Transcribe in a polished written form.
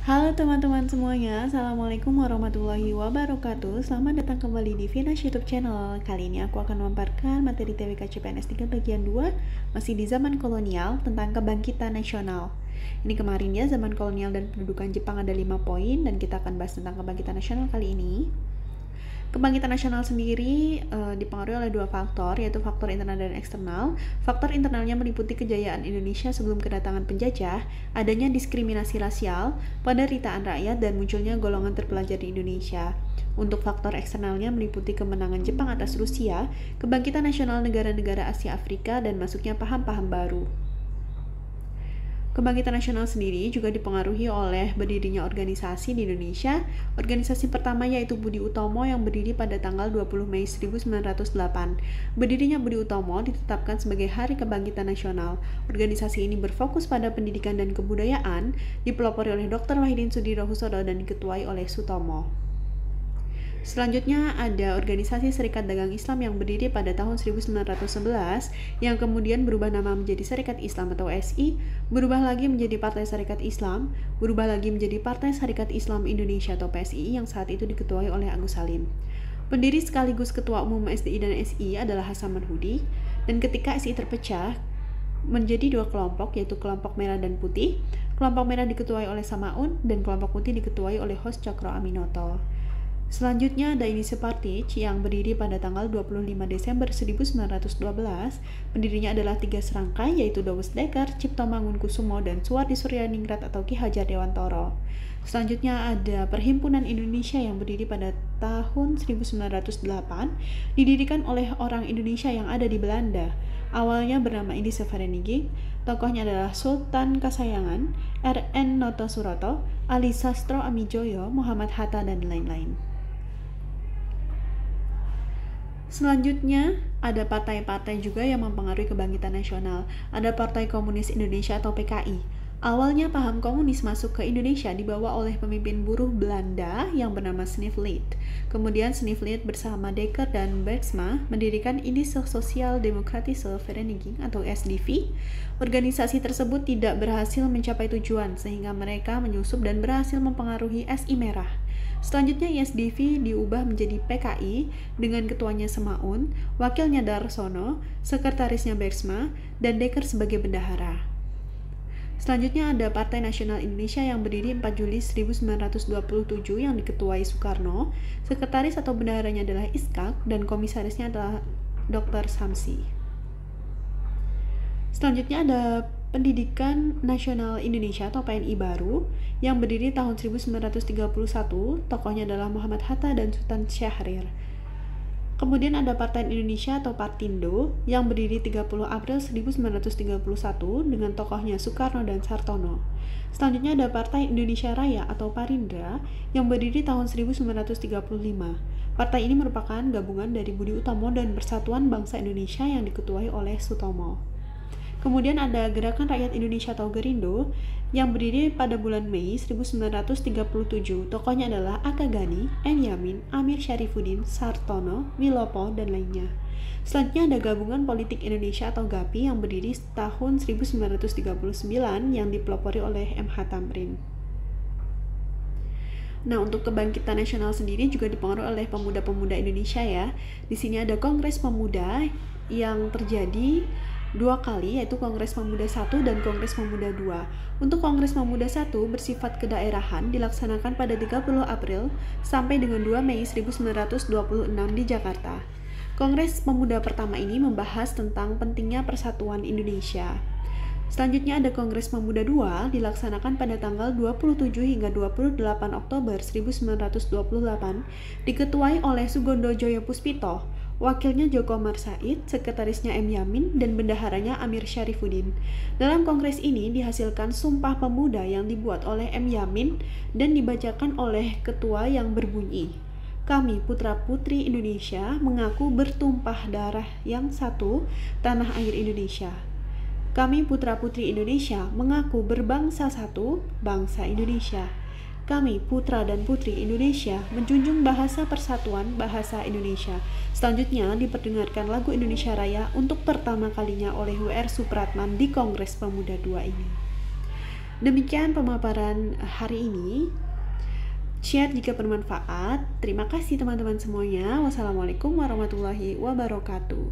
Halo teman-teman semuanya, Assalamualaikum warahmatullahi wabarakatuh. Selamat datang kembali di Vinash YouTube channel. Kali ini aku akan memaparkan materi TWK CPNS 3 bagian 2, masih di zaman kolonial, tentang kebangkitan nasional. Ini kemarin ya, zaman kolonial dan pendudukan Jepang ada 5 poin, dan kita akan bahas tentang kebangkitan nasional kali ini. Kebangkitan nasional sendiri dipengaruhi oleh dua faktor, yaitu faktor internal dan eksternal. Faktor internalnya meliputi kejayaan Indonesia sebelum kedatangan penjajah, adanya diskriminasi rasial, penderitaan rakyat, dan munculnya golongan terpelajar di Indonesia. Untuk faktor eksternalnya meliputi kemenangan Jepang atas Rusia, kebangkitan nasional negara-negara Asia Afrika, dan masuknya paham-paham baru. Kebangkitan nasional sendiri juga dipengaruhi oleh berdirinya organisasi di Indonesia. Organisasi pertama yaitu Budi Utomo yang berdiri pada tanggal 20 Mei 1908. Berdirinya Budi Utomo ditetapkan sebagai Hari Kebangkitan Nasional. Organisasi ini berfokus pada pendidikan dan kebudayaan, dipelopori oleh Dr. Wahidin Sudirohusodo dan diketuai oleh Sutomo. Selanjutnya ada Organisasi Serikat Dagang Islam yang berdiri pada tahun 1911 yang kemudian berubah nama menjadi Serikat Islam atau SI, berubah lagi menjadi Partai Serikat Islam, berubah lagi menjadi Partai Serikat Islam Indonesia atau PSI yang saat itu diketuai oleh Agus Salim. Pendiri sekaligus Ketua Umum SDI dan SI adalah Hasaman Hudi, dan ketika SI terpecah menjadi dua kelompok, yaitu kelompok merah dan putih. Kelompok merah diketuai oleh Samaun dan kelompok putih diketuai oleh Hos Cokro Aminoto. Selanjutnya ada Indonesia Partij yang berdiri pada tanggal 25 Desember 1912. Pendirinya adalah tiga serangkai, yaitu Dawes Dekker, Cipto Mangunkusumo, dan Suwardi Suryaningrat atau Ki Hajar Dewantoro. Selanjutnya ada Perhimpunan Indonesia yang berdiri pada tahun 1908, didirikan oleh orang Indonesia yang ada di Belanda. Awalnya bernama Indische Vereniging, tokohnya adalah Sultan Kasayangan, R.N. Noto Suroto, Ali Sastro Amijoyo, Muhammad Hatta, dan lain-lain. Selanjutnya, ada partai-partai juga yang mempengaruhi kebangkitan nasional. Ada Partai Komunis Indonesia atau PKI. Awalnya paham komunis masuk ke Indonesia dibawa oleh pemimpin buruh Belanda yang bernama Sneflit. Kemudian Sneflit bersama Dekker dan Bergsma mendirikan Indische Sociaal Democratische Vereniging atau SDV. Organisasi tersebut tidak berhasil mencapai tujuan sehingga mereka menyusup dan berhasil mempengaruhi SI Merah. Selanjutnya ISDV diubah menjadi PKI dengan ketuanya Semaun, wakilnya Darsono, sekretarisnya Bergsma, dan Dekker sebagai bendahara. Selanjutnya ada Partai Nasional Indonesia yang berdiri 4 Juli 1927 yang diketuai Soekarno, sekretaris atau bendaharanya adalah Iskak, dan komisarisnya adalah Dr. Samsi. Selanjutnya ada Pendidikan Nasional Indonesia atau PNI baru yang berdiri tahun 1931, tokohnya adalah Muhammad Hatta dan Sultan Syahrir. Kemudian ada Partai Indonesia atau Partindo yang berdiri 30 April 1931 dengan tokohnya Soekarno dan Sartono. Selanjutnya ada Partai Indonesia Raya atau Parindra yang berdiri tahun 1935. Partai ini merupakan gabungan dari Budi Utomo dan Persatuan Bangsa Indonesia yang diketuai oleh Sutomo. Kemudian ada Gerakan Rakyat Indonesia atau Gerindo yang berdiri pada bulan Mei 1937. Tokohnya adalah Aka Gani, M. Yamin, Amir Syarifuddin, Sartono, Wilopo, dan lainnya. Selanjutnya ada Gabungan Politik Indonesia atau GAPI yang berdiri tahun 1939 yang dipelopori oleh M.H. Tamrin. Nah, untuk kebangkitan nasional sendiri juga dipengaruhi oleh pemuda-pemuda Indonesia ya. Di sini ada Kongres Pemuda yang terjadi dua kali, yaitu Kongres Pemuda 1 dan Kongres Pemuda 2. Untuk Kongres Pemuda 1 bersifat kedaerahan dilaksanakan pada 30 April sampai dengan 2 Mei 1926 di Jakarta. Kongres Pemuda pertama ini membahas tentang pentingnya persatuan Indonesia. Selanjutnya ada Kongres Pemuda 2 dilaksanakan pada tanggal 27 hingga 28 Oktober 1928, diketuai oleh Sugondo Joyo Puspito, wakilnya Joko Marsaid, sekretarisnya M. Yamin, dan bendaharanya Amir Syarifuddin. Dalam kongres ini dihasilkan Sumpah Pemuda yang dibuat oleh M. Yamin dan dibacakan oleh ketua yang berbunyi, "Kami putra-putri Indonesia mengaku bertumpah darah yang satu, tanah air Indonesia. Kami putra-putri Indonesia mengaku berbangsa satu, bangsa Indonesia. Kami, putra dan putri Indonesia, menjunjung bahasa persatuan bahasa Indonesia." Selanjutnya diperdengarkan lagu Indonesia Raya untuk pertama kalinya oleh W.R. Supratman di Kongres Pemuda II ini. Demikian pemaparan hari ini. Share jika bermanfaat. Terima kasih teman-teman semuanya. Wassalamualaikum warahmatullahi wabarakatuh.